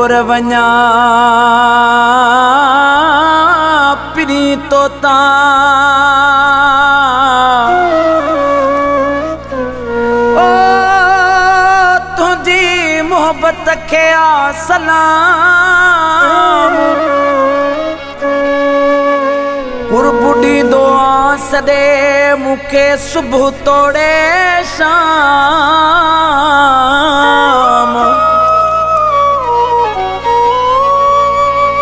तोर वञा पिरी तोता ओ तुझी मोहब्बत के सलाम बुढ़ी दुआ सदे मुखे सुबह तोड़े शाम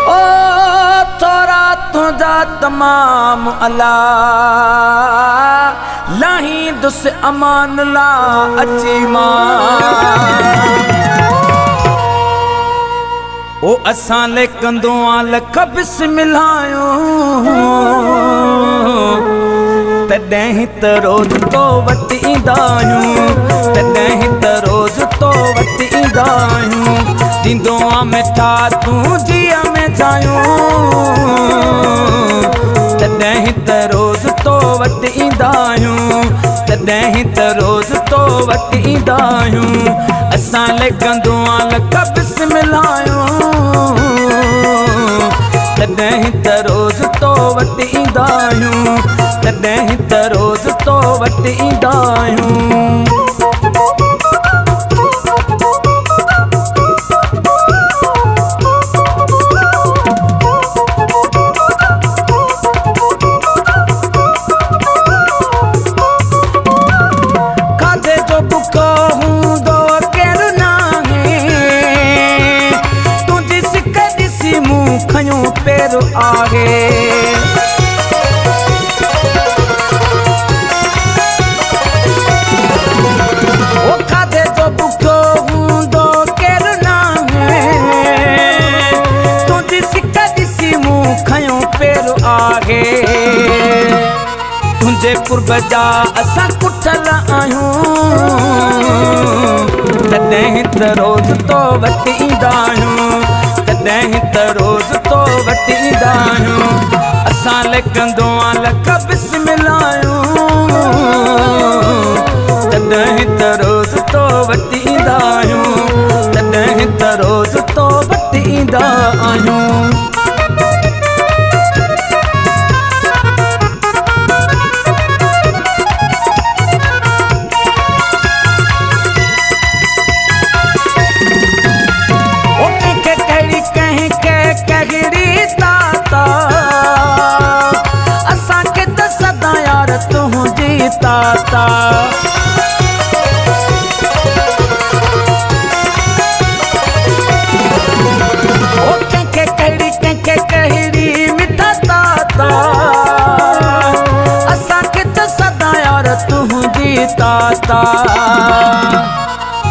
ओ थोड़ा तुझा तमाम अल्लाह लाही दुस अमान ला अची ओ असां ले कंदो लख बिस्मिल्लायो तॾहिं त रोज़ तो वटि ईंदा आहियूं तॾहिं त रोज़ तो वटि ईंदा आहियूं ॾींदो आ मिठा तूं जीअ में जायूं तॾहिं त रोज़ तो वटि ईंदा आहियूं तॾहिं त रोज़ तो वटि ईंदा आहियूं असां ले कंदो लख बिस्मिल्लायो तॾहिं त रोज़ तो वटि ईंदा आहियूं तॾहिं त रोज़ तो वटि ईंदा आहियूं खाधे जो बुखो हूंदो केरु नाहे तुंहिंजी सिक ॾिसी मूं खयूं पेर आहे तुंहिंजे कुर्ब जा असां कुटल आहियूं तॾहिं त रोज़ तो वटि ईंदा आहियूं तॾहिं त रोज़ तो वटि ईंदा आहियूं असां ले कंदो लख बिस्मिल्लायो तॾहिं त रोज़ तो वटि ईंदा आहियूं तॾहिं त रोज़ तो वटि ईंदा आहियूं ताता ओ कंहिंखे कहिड़ी मिठा ताता असांखे त सदा यार तुंहिंजी ताता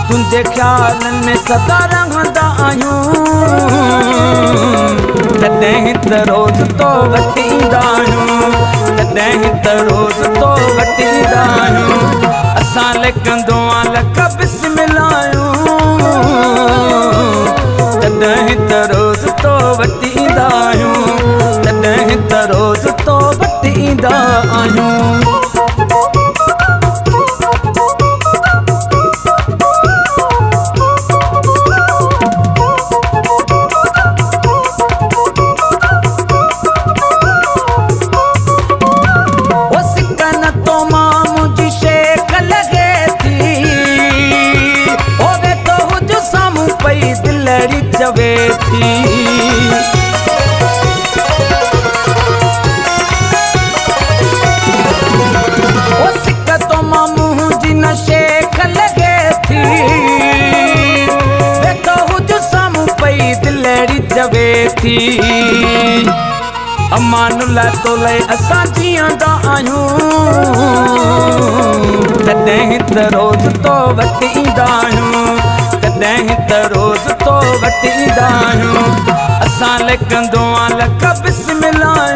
तुंहिंजे ख़्यालनि में सदा रहंदा आहियूं तॾहिं त रोज़ तो वटि ईंदा आहियूं तॾहिं त रोज़ तो वटि ईंदा आहियूं असां ले कंदो लख बिस्मिल्लायो तॾहिं त रोज़ तो वटि ईंदा आहियूं तॾहिं त रोज़ तो वटि ईंदा आहियूं चवे थी ओ सिक तो मामू जी नशे लगे थी बेटो हुज सामू पई दिलड़ी चवे थी अमानुल्ला तो ले असां जीअंदा आहियूं तॾहिं त रोज़ तो वटि ईंदा आहियूं तॾहिं त रोज़ तो वटि ईंदा आहियूं असां ले कंदो लख बिस्मिल्लाह